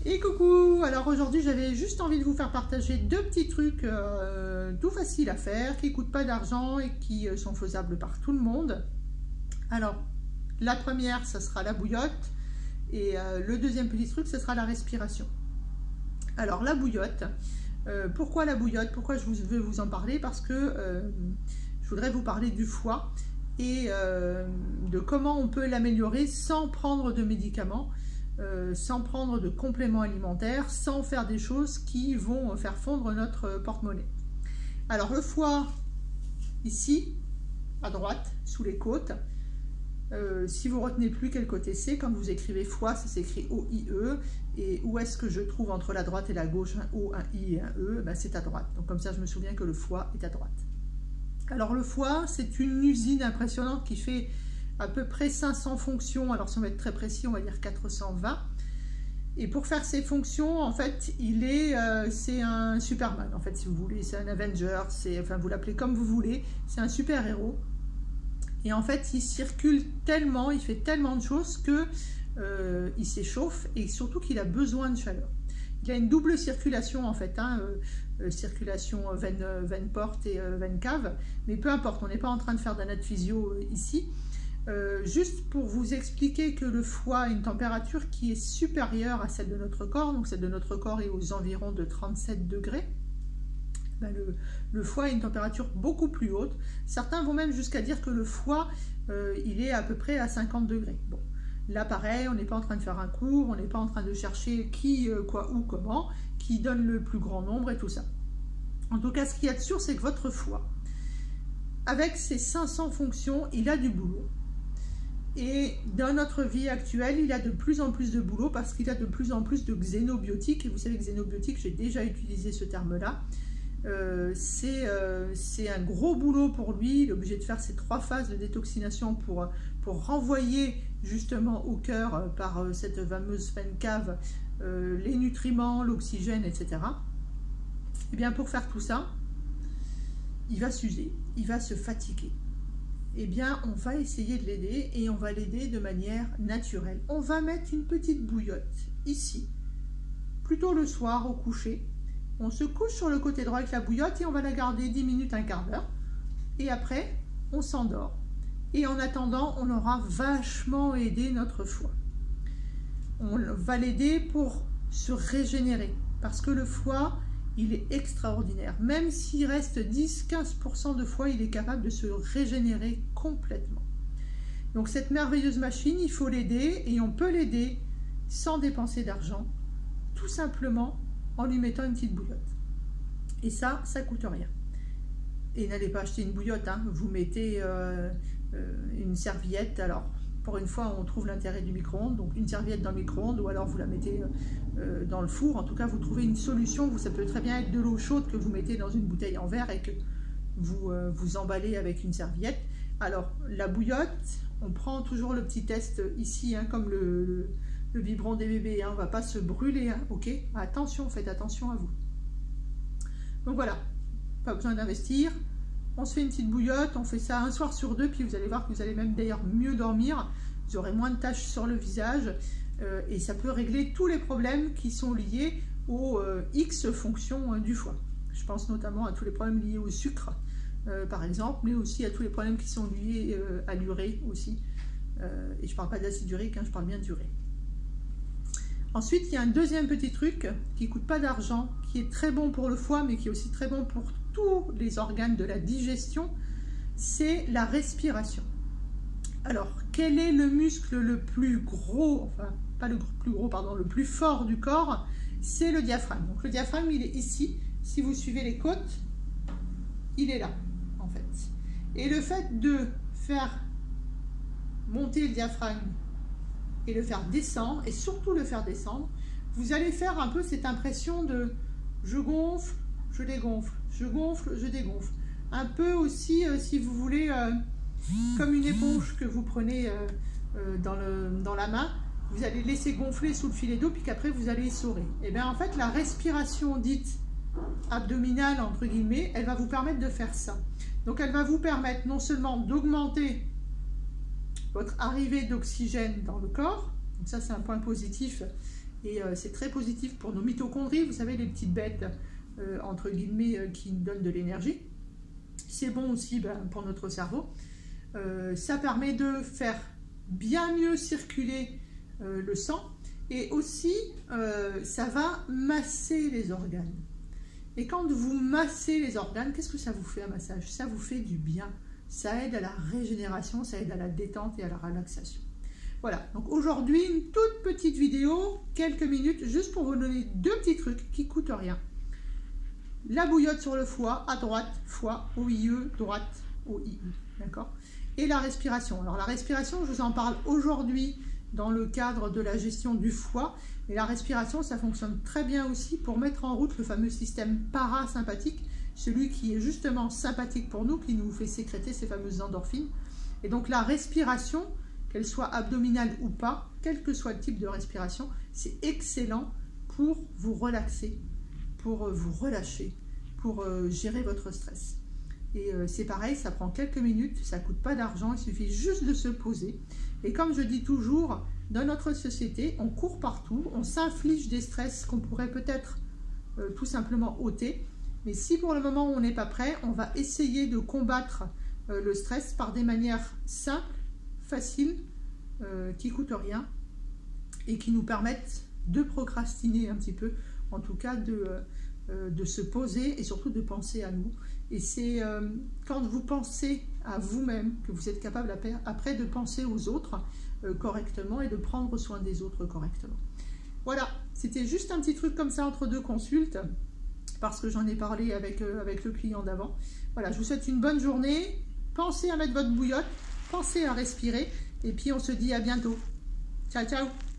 Et coucou! Alors aujourd'hui j'avais juste envie de vous faire partager deux petits trucs tout faciles à faire, qui ne coûtent pas d'argent et qui sont faisables par tout le monde. Alors la première, ça sera la bouillotte et le deuxième petit truc, ce sera la respiration. Alors la bouillotte, pourquoi la bouillotte? Pourquoi je veux vous en parler? Parce que je voudrais vous parler du foie et de comment on peut l'améliorer sans prendre de médicaments. Sans prendre de compléments alimentaires, sans faire des choses qui vont faire fondre notre porte-monnaie. Alors le foie, ici, à droite, sous les côtes, si vous retenez plus quel côté c'est, quand vous écrivez foie, ça s'écrit O-I-E, et où est-ce que je trouve entre la droite et la gauche un O, un I et un E, ben c'est à droite. Donc comme ça je me souviens que le foie est à droite. Alors le foie, c'est une usine impressionnante qui fait à peu près 500 fonctions, alors si on va être très précis, on va dire 420. Et pour faire ces fonctions, en fait, c'est un Superman, en fait, si vous voulez, c'est un Avenger, enfin, vous l'appelez comme vous voulez, c'est un super-héros. Et en fait, il circule tellement, il fait tellement de choses que il s'échauffe et surtout qu'il a besoin de chaleur. Il a une double circulation, en fait, circulation veine porte et veine cave, mais peu importe, on n'est pas en train de faire d'anaphysio ici. Juste pour vous expliquer que le foie a une température qui est supérieure à celle de notre corps, donc celle de notre corps est aux environs de 37 degrés. Ben le foie a une température beaucoup plus haute. Certains vont même jusqu'à dire que le foie, il est à peu près à 50 degrés. Bon, là pareil, on n'est pas en train de faire un cours, on n'est pas en train de chercher qui, quoi, où, comment, qui donne le plus grand nombre et tout ça. En tout cas, ce qu'il y a de sûr, c'est que votre foie, avec ses 500 fonctions, il a du boulot. Et dans notre vie actuelle, il a de plus en plus de boulot parce qu'il a de plus en plus de xénobiotiques. Et vous savez que xénobiotiques, j'ai déjà utilisé ce terme-là. C'est un gros boulot pour lui. Il est obligé de faire ces 3 phases de détoxination pour renvoyer justement au cœur par cette fameuse veine cave les nutriments, l'oxygène, etc. Et bien pour faire tout ça, il va s'user, il va se fatiguer. Eh bien, on va essayer de l'aider et on va l'aider de manière naturelle. On va mettre une petite bouillotte ici, plutôt le soir au coucher. On se couche sur le côté droit avec la bouillotte et on va la garder 10 minutes, un quart d'heure. Et après, on s'endort. Et en attendant, on aura vachement aidé notre foie. On va l'aider pour se régénérer parce que le foie, il est extraordinaire. Même s'il reste 10-15% de foie, il est capable de se régénérer complètement. Donc cette merveilleuse machine, il faut l'aider et on peut l'aider sans dépenser d'argent, tout simplement en lui mettant une petite bouillotte. Et ça coûte rien. Et n'allez pas acheter une bouillotte, hein. Vous mettez une serviette. Alors, pour une fois, on trouve l'intérêt du micro-ondes, donc une serviette dans le micro-ondes, ou alors vous la mettez dans le four. En tout cas, vous trouvez une solution. Ça peut très bien être de l'eau chaude que vous mettez dans une bouteille en verre et que vous emballez avec une serviette. Alors, la bouillotte, on prend toujours le petit test ici, hein, comme le biberon des bébés. Hein, on ne va pas se brûler, hein, ok? Attention, faites attention à vous. Donc voilà, pas besoin d'investir. On se fait une petite bouillotte, on fait ça un soir sur 2, puis vous allez voir que vous allez même d'ailleurs mieux dormir, vous aurez moins de taches sur le visage, et ça peut régler tous les problèmes qui sont liés aux X fonctions du foie. Je pense notamment à tous les problèmes liés au sucre, par exemple, mais aussi à tous les problèmes qui sont liés à l'urée aussi. Et je ne parle pas d'acide urique, hein, je parle bien d'urée. Ensuite, il y a un deuxième petit truc qui ne coûte pas d'argent, qui est très bon pour le foie, mais qui est aussi très bon pour tous les organes de la digestion, c'est la respiration. Alors, quel est le muscle le plus gros, enfin, pas le plus gros, pardon, le plus fort du corps? C'est le diaphragme. Donc, le diaphragme, il est ici. Si vous suivez les côtes, il est là, en fait. Et le fait de faire monter le diaphragme et le faire descendre, et surtout le faire descendre, vous allez faire un peu cette impression de je gonfle, je dégonfle, je gonfle, je dégonfle. Un peu aussi, si vous voulez, comme une éponge que vous prenez dans la main, vous allez laisser gonfler sous le filet d'eau, puis qu'après vous allez essorer. Et bien en fait, la respiration dite abdominale, entre guillemets, elle va vous permettre de faire ça. Donc elle va vous permettre non seulement d'augmenter votre arrivée d'oxygène dans le corps, donc ça c'est un point positif Et c'est très positif pour nos mitochondries, vous savez, les petites bêtes, entre guillemets, qui nous donnent de l'énergie. C'est bon aussi pour notre cerveau. Ça permet de faire bien mieux circuler le sang. Et aussi, ça va masser les organes. Et quand vous massez les organes, qu'est-ce que ça vous fait un massage? Ça vous fait du bien. Ça aide à la régénération, ça aide à la détente et à la relaxation. Voilà, donc aujourd'hui, une toute petite vidéo, quelques minutes, juste pour vous donner deux petits trucs qui ne coûtent rien. La bouillotte sur le foie, à droite, foie, OIE, droite, OIE, d'accord? Et la respiration. Alors la respiration, je vous en parle aujourd'hui dans le cadre de la gestion du foie. Et la respiration, ça fonctionne très bien aussi pour mettre en route le fameux système parasympathique, celui qui est justement sympathique pour nous, qui nous fait sécréter ces fameuses endorphines. Et donc la respiration, qu'elle soit abdominale ou pas, quel que soit le type de respiration, c'est excellent pour vous relaxer, pour vous relâcher, pour gérer votre stress. Et c'est pareil, ça prend quelques minutes, ça ne coûte pas d'argent, il suffit juste de se poser. Et comme je dis toujours, dans notre société, on court partout, on s'inflige des stress qu'on pourrait peut-être tout simplement ôter. Mais si pour le moment on n'est pas prêt, on va essayer de combattre le stress par des manières simples, faciles, qui ne coûtent rien et qui nous permettent de procrastiner un petit peu, en tout cas de se poser et surtout de penser à nous. Et c'est quand vous pensez à vous-même que vous êtes capable après de penser aux autres correctement et de prendre soin des autres correctement. Voilà, c'était juste un petit truc comme ça entre deux consultes, parce que j'en ai parlé avec le client d'avant. Voilà, je vous souhaite une bonne journée. Pensez à mettre votre bouillotte, pensez à respirer, et puis on se dit à bientôt. Ciao, ciao!